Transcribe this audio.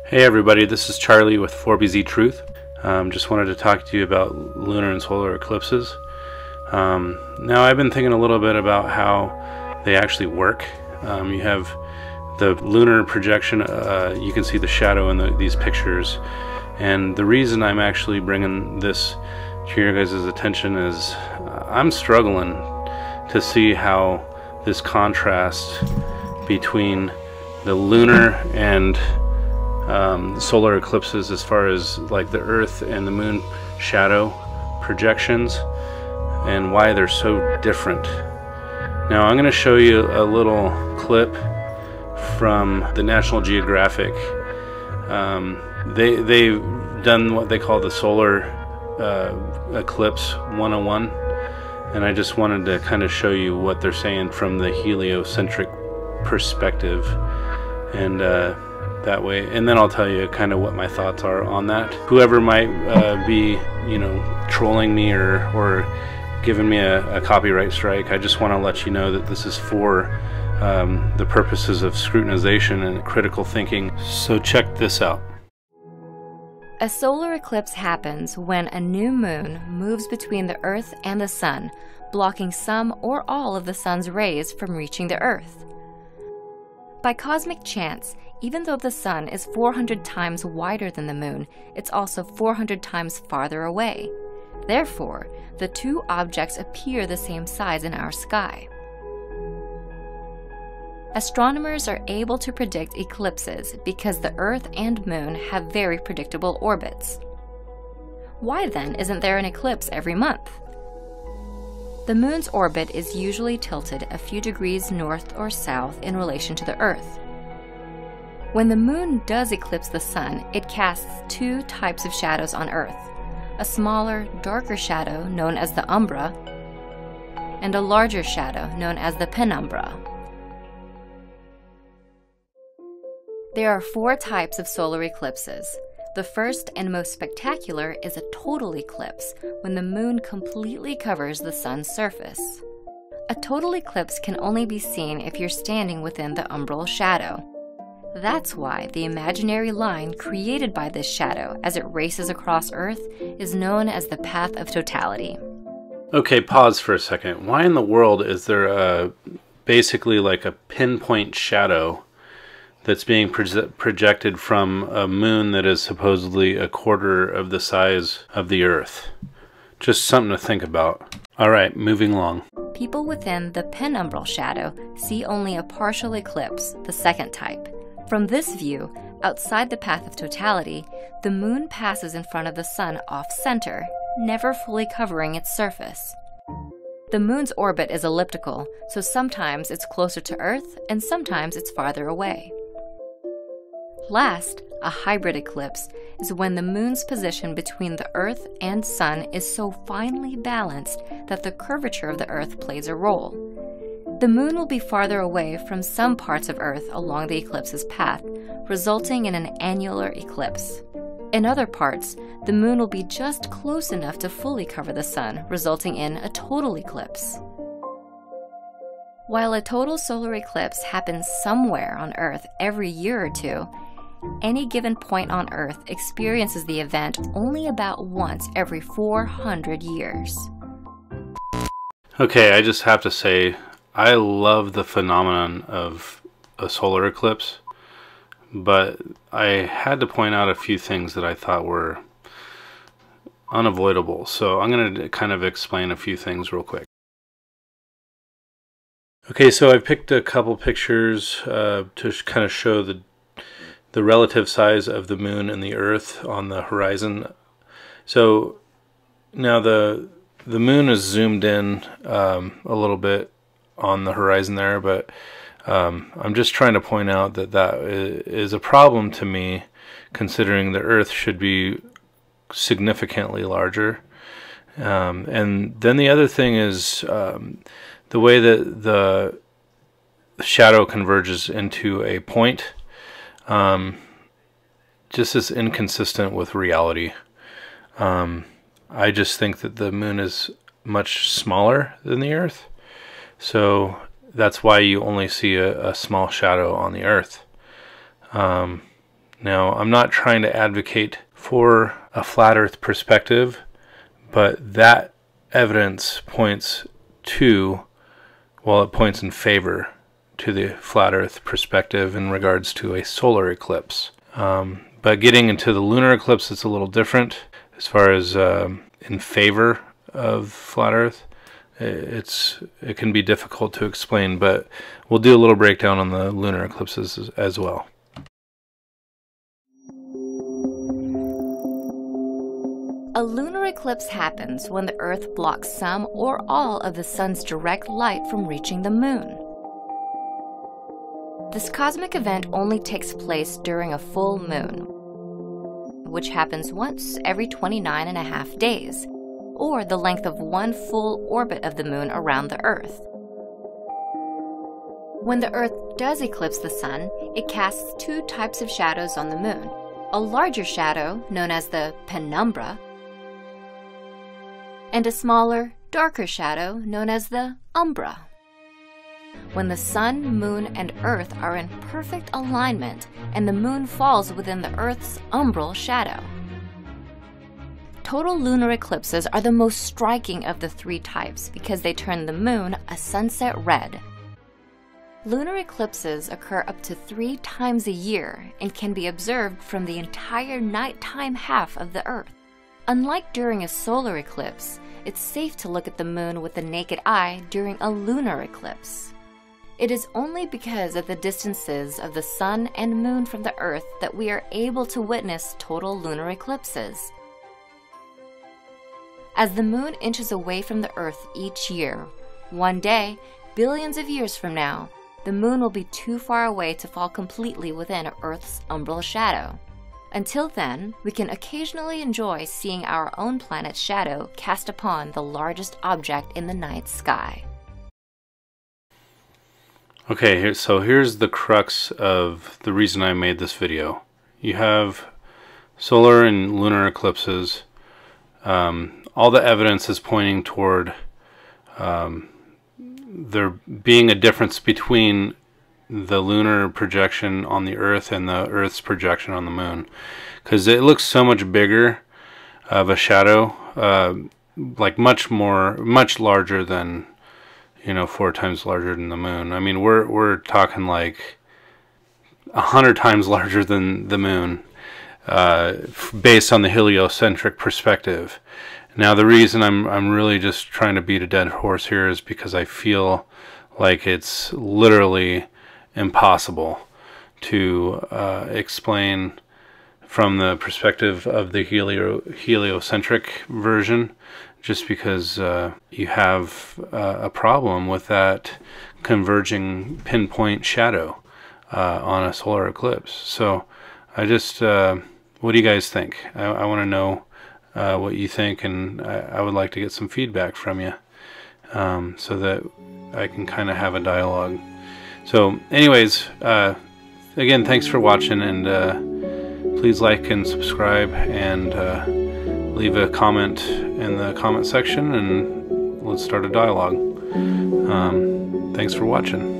Hey everybody, this is Charlie with 4BZ Truth. Just wanted to talk to you about lunar and solar eclipses. Now I've been thinking a little bit about how they actually work. You have the lunar projection, you can see the shadow in these pictures, and the reason I'm actually bringing this to your guys' attention is I'm struggling to see how this contrast between the lunar and solar eclipses, as far as like the Earth and the Moon shadow projections, and why they're so different. Now I'm going to show you a little clip from the National Geographic. They've done what they call the Solar Eclipse 101, and I just wanted to kind of show you what they're saying from the heliocentric perspective, and that way, and then I'll tell you kind of what my thoughts are on that. Whoever might be, trolling me or giving me a copyright strike, I just want to let you know that this is for the purposes of scrutinization and critical thinking. So check this out. A solar eclipse happens when a new moon moves between the Earth and the Sun, blocking some or all of the Sun's rays from reaching the Earth. By cosmic chance, even though the Sun is 400 times wider than the Moon, it's also 400 times farther away. Therefore, the two objects appear the same size in our sky. Astronomers are able to predict eclipses because the Earth and Moon have very predictable orbits. Why then isn't there an eclipse every month? The Moon's orbit is usually tilted a few degrees north or south in relation to the Earth. When the Moon does eclipse the Sun, it casts two types of shadows on Earth: a smaller, darker shadow known as the umbra, and a larger shadow known as the penumbra. There are four types of solar eclipses. The first and most spectacular is a total eclipse, when the Moon completely covers the Sun's surface. A total eclipse can only be seen if you're standing within the umbral shadow. That's why the imaginary line created by this shadow as it races across Earth is known as the path of totality. Okay, pause for a second. Why in the world is there basically like a pinpoint shadow that's being projected from a moon that is supposedly a quarter of the size of the Earth? Just something to think about. Alright, moving along. People within the penumbral shadow see only a partial eclipse, the second type. From this view, outside the path of totality, the Moon passes in front of the Sun off-center, never fully covering its surface. The Moon's orbit is elliptical, so sometimes it's closer to Earth and sometimes it's farther away. Last, a hybrid eclipse is when the Moon's position between the Earth and Sun is so finely balanced that the curvature of the Earth plays a role. The Moon will be farther away from some parts of Earth along the eclipse's path, resulting in an annular eclipse. In other parts, the Moon will be just close enough to fully cover the Sun, resulting in a total eclipse. While a total solar eclipse happens somewhere on Earth every year or two, any given point on Earth experiences the event only about once every 400 years. Okay, I just have to say, I love the phenomenon of a solar eclipse, but I had to point out a few things that I thought were unavoidable. So I'm going to kind of explain a few things real quick. Okay, so I picked a couple pictures to kind of show the relative size of the Moon and the Earth on the horizon. So now the Moon is zoomed in a little bit on the horizon there, but I'm just trying to point out that that is a problem to me, considering the Earth should be significantly larger. And then the other thing is the way that the shadow converges into a point just is inconsistent with reality. I just think that the Moon is much smaller than the Earth, so that's why you only see a small shadow on the Earth. Now, I'm not trying to advocate for a flat Earth perspective, but that evidence points to, well, it points in favor to the flat Earth perspective in regards to a solar eclipse. But getting into the lunar eclipse, it's a little different as far as in favor of flat Earth. It can be difficult to explain, but we'll do a little breakdown on the lunar eclipses as well. A lunar eclipse happens when the Earth blocks some or all of the sun's direct light from reaching the moon. This cosmic event only takes place during a full moon, which happens once every 29.5 days, or the length of one full orbit of the moon around the Earth. When the Earth does eclipse the sun, it casts two types of shadows on the moon: a larger shadow, known as the penumbra, and a smaller, darker shadow known as the umbra. When the sun, moon, and Earth are in perfect alignment and the moon falls within the Earth's umbral shadow. Total lunar eclipses are the most striking of the three types because they turn the moon a sunset red. Lunar eclipses occur up to 3 times a year and can be observed from the entire nighttime half of the Earth. Unlike during a solar eclipse, it's safe to look at the moon with the naked eye during a lunar eclipse. It is only because of the distances of the sun and moon from the Earth that we are able to witness total lunar eclipses. As the moon inches away from the Earth each year, one day, billions of years from now, the moon will be too far away to fall completely within Earth's umbral shadow. Until then, we can occasionally enjoy seeing our own planet's shadow cast upon the largest object in the night sky. Okay, so here's the crux of the reason I made this video. You have solar and lunar eclipses. All the evidence is pointing toward there being a difference between the lunar projection on the Earth and the Earth's projection on the moon, because it looks so much bigger of a shadow, like much larger than, 4 times larger than the moon. I mean, we're talking like 100 times larger than the moon, based on the heliocentric perspective. Now, the reason I'm really just trying to beat a dead horse here is because I feel like it's literally impossible to explain from the perspective of the heliocentric version, just because you have a problem with that converging pinpoint shadow on a solar eclipse. So I just, what do you guys think? I want to know what you think, and I would like to get some feedback from you, so that I can kind of have a dialogue. So anyways, again, thanks for watching, and please like and subscribe, and leave a comment in the comment section, and let's start a dialogue. Thanks for watching.